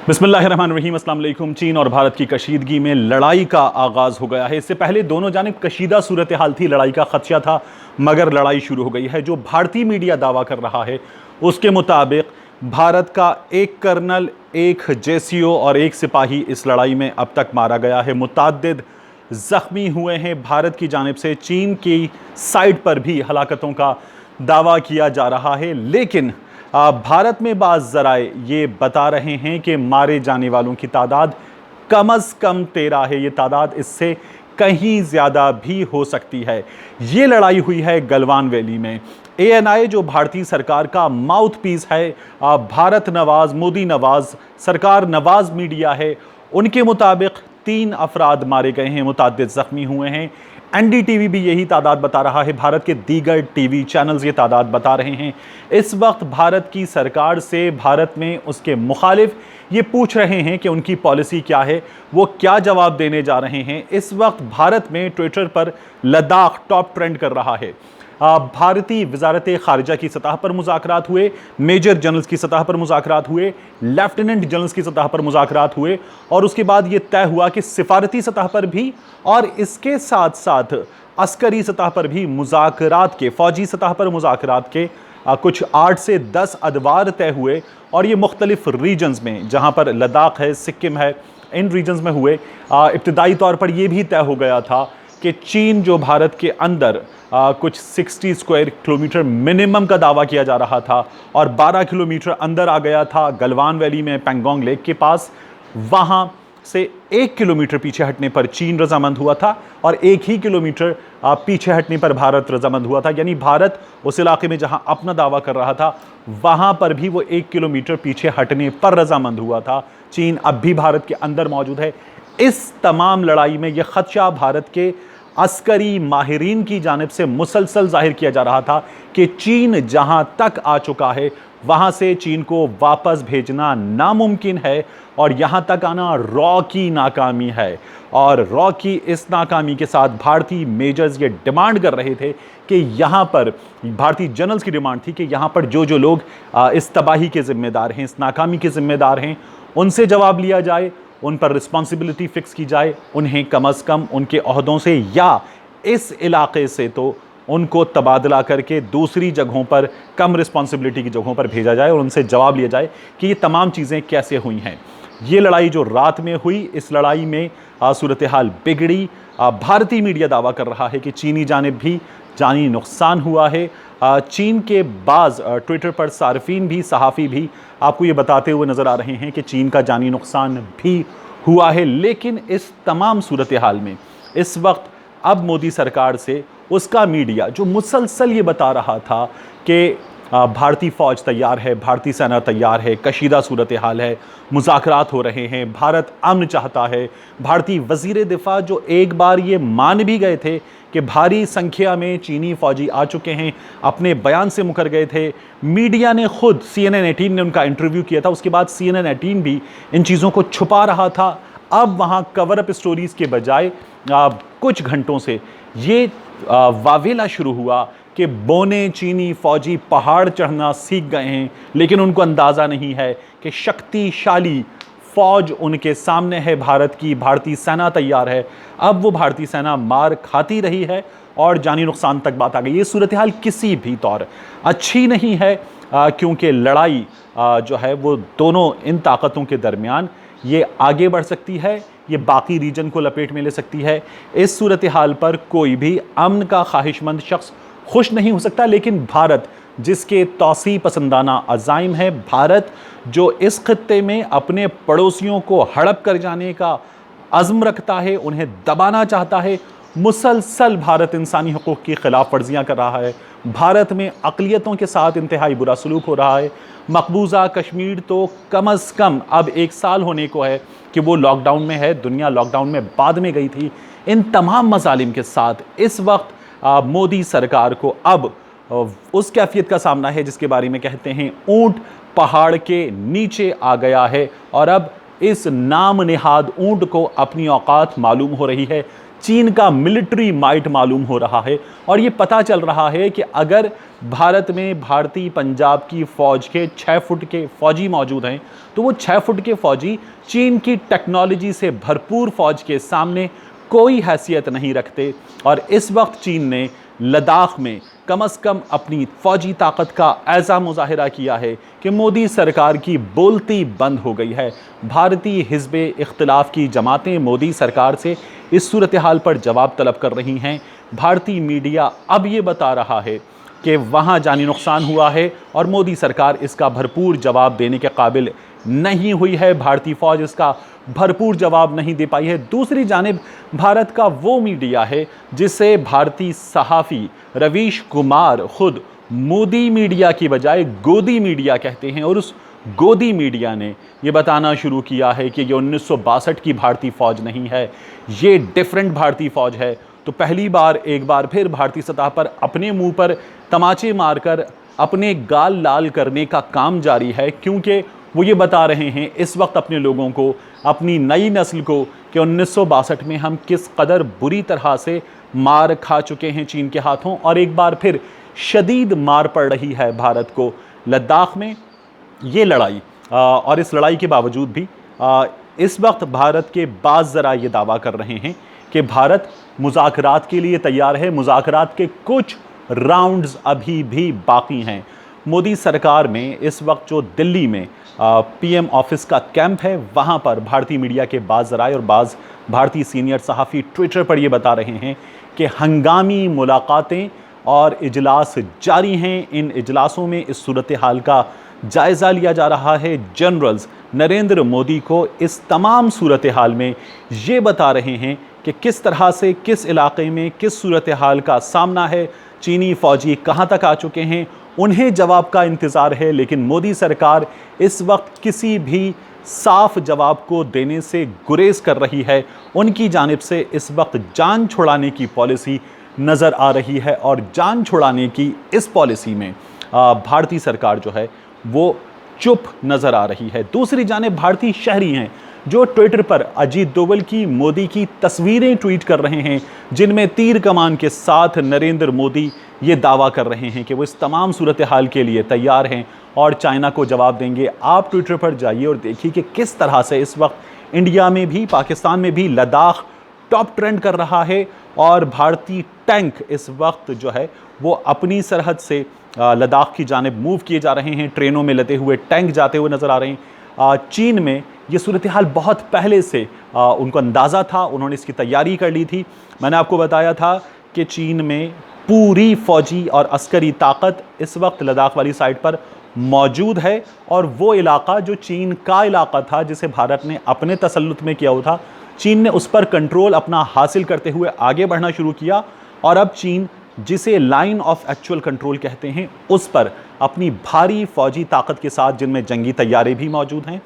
बिस्मिल्लाहिर्रहमानिर्रहीम। अस्सलाम वालेकुम। चीन और भारत की कशीदगी में लड़ाई का आगाज़ हो गया है। इससे पहले दोनों जानिब कशीदा सूरत हाल थी, लड़ाई का खदशा था, मगर लड़ाई शुरू हो गई है। जो भारतीय मीडिया दावा कर रहा है उसके मुताबिक भारत का एक कर्नल, एक जेसीओ और एक सिपाही इस लड़ाई में अब तक मारा गया है। मुतअद्दिद ज़ख्मी हुए हैं। भारत की जानिब से चीन की साइड पर भी हलाकतों का दावा किया जा रहा है, लेकिन भारत में बाज़ ज़राए ये बता रहे हैं कि मारे जाने वालों की तादाद कम अज़ कम 13 है। ये तादाद इससे कहीं ज़्यादा भी हो सकती है। ये लड़ाई हुई है गलवान वैली में। ANI जो भारतीय सरकार का माउथ पीस है, भारत नवाज, मोदी नवाज, सरकार नवाज मीडिया है, उनके मुताबिक 3 अफराद मारे गए हैं, मुतअद्दिद ज़ख्मी हुए हैं। NDTV भी यही तादाद बता रहा है। भारत के दीगर टीवी चैनल्स ये तादाद बता रहे हैं। इस वक्त भारत की सरकार से भारत में उसके मुखालिफ ये पूछ रहे हैं कि उनकी पॉलिसी क्या है, वो क्या जवाब देने जा रहे हैं। इस वक्त भारत में ट्विटर पर लद्दाख टॉप ट्रेंड कर रहा है। भारतीय वजारत खारिजा की सतह पर मुज़ाकरात हुए, मेजर जनरल्स की सतह पर मुज़ाकरात हुए, लेफ्टिनेंट जनरल्स की सतह पर मुज़ाकरात हुए और उसके बाद ये तय हुआ कि सिफारती सतह पर भी और इसके साथ साथ अस्करी सतह पर भी मुज़ाकरात के, फ़ौजी सतह पर मुज़ाकरात के कुछ 8 से 10 अदवार तय हुए और ये मुख्तलिफ रीजन्स में, जहाँ पर लद्दाख है, सिक्किम है, इन रीजन्स में हुए। इब्तदाई तौर पर यह भी तय हो गया था कि चीन जो भारत के अंदर कुछ 60 स्क्वायर किलोमीटर मिनिमम का दावा किया जा रहा था और 12 किलोमीटर अंदर आ गया था गलवान वैली में पैंगोंग लेक के पास, वहाँ से 1 किलोमीटर पीछे हटने पर चीन रजामंद हुआ था और 1 ही किलोमीटर पीछे हटने पर भारत रजामंद हुआ था। यानी भारत उस इलाके में जहाँ अपना दावा कर रहा था वहाँ पर भी वो 1 किलोमीटर पीछे हटने पर रजामंद हुआ था। चीन अब भी भारत के अंदर मौजूद है। इस तमाम लड़ाई में यह खदशा भारत के अस्करी माहिरीन की जानिब से मुसलसल जाहिर किया जा रहा था कि चीन जहां तक आ चुका है वहां से चीन को वापस भेजना नामुमकिन है और यहां तक आना रॉ की नाकामी है। और रॉ की इस नाकामी के साथ भारतीय मेजर्स ये डिमांड कर रहे थे कि यहाँ पर, भारतीय जनरल्स की डिमांड थी कि यहाँ पर जो जो लोग इस तबाही के ज़िम्मेदार हैं, इस नाकामी के ज़िम्मेदार हैं, उनसे जवाब लिया जाए, उन पर रिस्पॉन्सिबिलिटी फ़िक्स की जाए, उन्हें कम अज़ कम उनके ओहदों से या इस इलाके से तो उनको तबादला करके दूसरी जगहों पर, कम रिस्पॉन्सिबिलिटी की जगहों पर भेजा जाए और उनसे जवाब लिया जाए कि ये तमाम चीज़ें कैसे हुई हैं। ये लड़ाई जो रात में हुई, इस लड़ाई में सूरत हाल बिगड़ी। भारतीय मीडिया दावा कर रहा है कि चीनी जानिब भी जानी नुकसान हुआ है। चीन के बाज़ ट्विटर पर सार्फिन भी, सहाफ़ी भी आपको ये बताते हुए नज़र आ रहे हैं कि चीन का जानी नुकसान भी हुआ है। लेकिन इस तमाम सूरत हाल में इस वक्त अब मोदी सरकार से उसका मीडिया जो मुसलसल ये बता रहा था कि भारतीय फ़ौज तैयार है, भारतीय सेना तैयार है, कशीदा सूरत हाल है, मुज़ाकरात हो रहे हैं, भारत अमन चाहता है। भारतीय वज़ीर दिफ़ा जो एक बार ये मान भी गए थे कि भारी संख्या में चीनी फ़ौजी आ चुके हैं, अपने बयान से मुकर गए थे। मीडिया ने खुद, CNN 18 ने उनका इंटरव्यू किया था, उसके बाद CNN 18 भी इन चीज़ों को छुपा रहा था। अब वहाँ कवर अप स्टोरीज़ के बजाय कुछ घंटों से ये वावेला शुरू हुआ कि बौने चीनी फ़ौजी पहाड़ चढ़ना सीख गए हैं, लेकिन उनको अंदाज़ा नहीं है कि शक्तिशाली फ़ौज उनके सामने है भारत की। भारतीय सेना तैयार है। अब वो भारतीय सेना मार खाती रही है और जानी नुकसान तक बात आ गई। ये सूरत हाल किसी भी तौर अच्छी नहीं है, क्योंकि लड़ाई जो है वो दोनों इन ताकतों के दरमियान ये आगे बढ़ सकती है, ये बाकी रीजन को लपेट में ले सकती है। इस सूरत हाल पर कोई भी अमन का ख्वाहिशमंद शख्स खुश नहीं हो सकता, लेकिन भारत जिसके तौसी पसंदाना अज़ाइम है, भारत जो इस खित्ते में अपने पड़ोसियों को हड़प कर जाने का अज़्म रखता है, उन्हें दबाना चाहता है, मुसलसल भारत इंसानी हकूक़ की ख़िलाफ़ वर्जियाँ कर रहा है। भारत में अक़लियतों के साथ इंतहाई बुरा सलूक हो रहा है। मकबूजा कश्मीर तो कम अज़ कम अब 1 साल होने को है कि वो लॉकडाउन में है, दुनिया लॉकडाउन में बाद में गई थी। इन तमाम मज़ालिम के साथ इस वक्त मोदी सरकार को अब उस कैफियत का सामना है जिसके बारे में कहते हैं ऊंट पहाड़ के नीचे आ गया है और अब इस नाम निहाद ऊंट को अपनी औकात मालूम हो रही है। चीन का मिलिट्री माइट मालूम हो रहा है। और ये पता चल रहा है कि अगर भारत में भारतीय पंजाब की फौज के 6 फुट के फौजी मौजूद हैं, तो वो 6 फुट के फौजी चीन की टेक्नोलॉजी से भरपूर फौज के सामने कोई हैसियत नहीं रखते। और इस वक्त चीन ने लद्दाख में कम से कम अपनी फौजी ताकत का ऐसा मुजाहिरा किया है कि मोदी सरकार की बोलती बंद हो गई है। भारतीय हिज़्ब इख्तिलाफ की जमातें मोदी सरकार से इस सूरत हाल पर जवाब तलब कर रही हैं। भारतीय मीडिया अब ये बता रहा है कि वहाँ जानी नुकसान हुआ है और मोदी सरकार इसका भरपूर जवाब देने के काबिल नहीं हुई है। भारतीय फ़ौज इसका भरपूर जवाब नहीं दे पाई है। दूसरी जानिब भारत का वो मीडिया है जिसे भारतीय सहाफ़ी रवीश कुमार खुद मोदी मीडिया की बजाय गोदी मीडिया कहते हैं, और उस गोदी मीडिया ने ये बताना शुरू किया है कि ये 1962 की भारतीय फ़ौज नहीं है, ये डिफरेंट भारतीय फ़ौज है। तो पहली बार एक बार फिर भारतीय सतह पर अपने मुंह पर तमाचे मारकर अपने गाल लाल करने का काम जारी है, क्योंकि वो ये बता रहे हैं इस वक्त अपने लोगों को, अपनी नई नस्ल को, कि 1962 में हम किस कदर बुरी तरह से मार खा चुके हैं चीन के हाथों, और एक बार फिर शदीद मार पड़ रही है भारत को लद्दाख में। ये लड़ाई और इस लड़ाई के बावजूद भी इस वक्त भारत के बाज़ ज़रा ये दावा कर रहे हैं कि भारत मुज़ाकरात के लिए तैयार है। मुज़ाकरात के कुछ राउंड्स अभी भी बाकी हैं। मोदी सरकार में इस वक्त जो दिल्ली में पीएम ऑफिस का कैंप है, वहाँ पर भारतीय मीडिया के बाज़ ज़राए और बाज़ भारतीय सीनियर सहाफ़ी ट्विटर पर ये बता रहे हैं कि हंगामी मुलाकातें और इजलास जारी हैं। इन इजलासों में इस सूरत हाल का जायज़ा लिया जा रहा है। जनरल्स नरेंद्र मोदी को इस तमाम सूरत हाल में ये बता रहे हैं कि किस तरह से, किस इलाके में किस सूरत हाल का सामना है, चीनी फ़ौजी कहाँ तक आ चुके हैं, उन्हें जवाब का इंतज़ार है। लेकिन मोदी सरकार इस वक्त किसी भी साफ जवाब को देने से गुरेज कर रही है। उनकी जानिब से इस वक्त जान छुड़ाने की पॉलिसी नज़र आ रही है, और जान छुड़ाने की इस पॉलिसी में भारतीय सरकार जो है वो चुप नज़र आ रही है। दूसरी जानिब भारतीय शहरी हैं जो ट्विटर पर अजीत डोवल की, मोदी की तस्वीरें ट्वीट कर रहे हैं, जिनमें तीर कमान के साथ नरेंद्र मोदी ये दावा कर रहे हैं कि वो इस तमाम सूरत हाल के लिए तैयार हैं और चाइना को जवाब देंगे। आप ट्विटर पर जाइए और देखिए कि किस तरह से इस वक्त इंडिया में भी, पाकिस्तान में भी लद्दाख टॉप ट्रेंड कर रहा है, और भारतीय टैंक इस वक्त जो है वो अपनी सरहद से लद्दाख की जानिब मूव किए जा रहे हैं। ट्रेनों में लदे हुए टैंक जाते हुए नज़र आ रहे हैं। चीन में ये सूरत हाल बहुत पहले से उनको अंदाज़ा था, उन्होंने इसकी तैयारी कर ली थी। मैंने आपको बताया था कि चीन में पूरी फ़ौजी और अस्करी ताकत इस वक्त लद्दाख वाली साइड पर मौजूद है, और वो इलाका जो चीन का इलाका था जिसे भारत ने अपने तसल्लुत में किया हुआ था, चीन ने उस पर कंट्रोल अपना हासिल करते हुए आगे बढ़ना शुरू किया। और अब चीन जिसे लाइन ऑफ एक्चुअल कंट्रोल कहते हैं, उस पर अपनी भारी फ़ौजी ताकत के साथ, जिनमें जंगी तैयारे भी मौजूद हैं,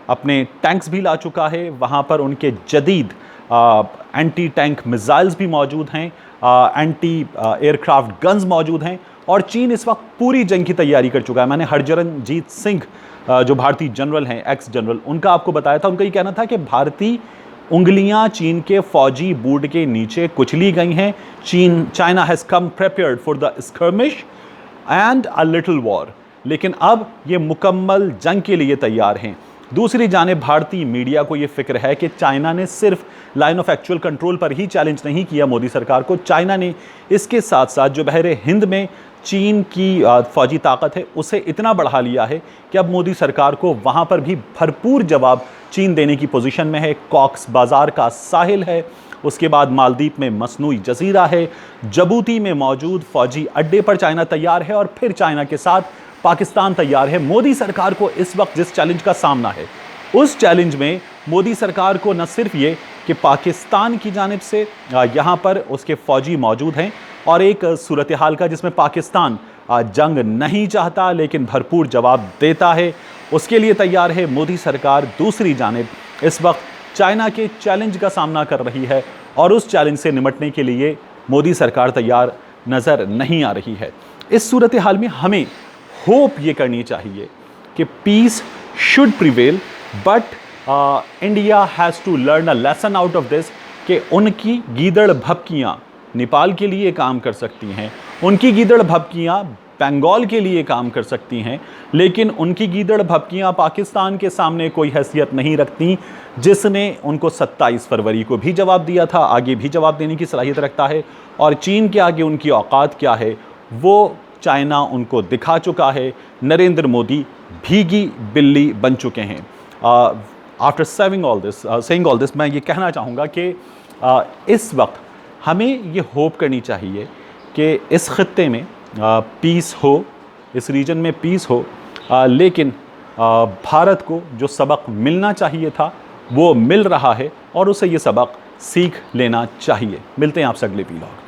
अपने टैंक्स भी ला चुका है। वहाँ पर उनके जदीद एंटी टैंक मिसाइल्स भी मौजूद हैं, एंटी एयरक्राफ्ट गन्स मौजूद हैं, और चीन इस वक्त पूरी जंग की तैयारी कर चुका है। मैंने हरचरणजीत सिंह जो भारतीय जनरल हैं, एक्स जनरल, उनका आपको बताया था। उनका ये कहना था कि भारतीय उंगलियां चीन के फौजी बूट के नीचे कुचली गई हैं। China has come prepared for the skirmish and a little war, लेकिन अब ये मुकम्मल जंग के लिए तैयार हैं। दूसरी जानिब भारतीय मीडिया को ये फिक्र है कि चाइना ने सिर्फ लाइन ऑफ एक्चुअल कंट्रोल पर ही चैलेंज नहीं किया मोदी सरकार को, चाइना ने इसके साथ साथ जो बहरे हिंद में चीन की फ़ौजी ताकत है उसे इतना बढ़ा लिया है कि अब मोदी सरकार को वहाँ पर भी भरपूर जवाब चीन देने की पोजीशन में है। कॉक्स बाज़ार का साहिल है, उसके बाद मालदीव में मसनूई जजीरा है, जबूती में मौजूद फ़ौजी अड्डे पर चाइना तैयार है, और फिर चाइना के साथ पाकिस्तान तैयार है। मोदी सरकार को इस वक्त जिस चैलेंज का सामना है, उस चैलेंज में मोदी सरकार को न सिर्फ ये कि पाकिस्तान की जानिब से यहाँ पर उसके फ़ौजी मौजूद हैं, और एक सूरत हाल का जिसमें पाकिस्तान जंग नहीं चाहता लेकिन भरपूर जवाब देता है, उसके लिए तैयार है मोदी सरकार। दूसरी जानिब इस वक्त चाइना के चैलेंज का सामना कर रही है, और उस चैलेंज से निपटने के लिए मोदी सरकार तैयार नज़र नहीं आ रही है। इस सूरत हाल में हमें होप ये करनी चाहिए कि peace should prevail, but India has to learn a lesson out of this, कि उनकी गीदड़ भभकियाँ नेपाल के लिए काम कर सकती हैं, उनकी गीदड़ भभकियाँ बंगाल के लिए काम कर सकती हैं, लेकिन उनकी गीदड़ भभकियाँ पाकिस्तान के सामने कोई हैसियत नहीं रखती, जिसने उनको 27 फरवरी को भी जवाब दिया था, आगे भी जवाब देने की सलाहियत रखता है। और चीन के आगे उनकी औकात क्या है वो चाइना उनको दिखा चुका है। नरेंद्र मोदी भीगी बिल्ली बन चुके हैं। आफ्टर सेइंग ऑल दिस मैं ये कहना चाहूँगा कि इस वक्त हमें ये होप करनी चाहिए कि इस खित्ते में पीस हो, इस रीजन में पीस हो, लेकिन भारत को जो सबक मिलना चाहिए था वो मिल रहा है और उसे ये सबक सीख लेना चाहिए। मिलते हैं आपसे अगले व्लॉग।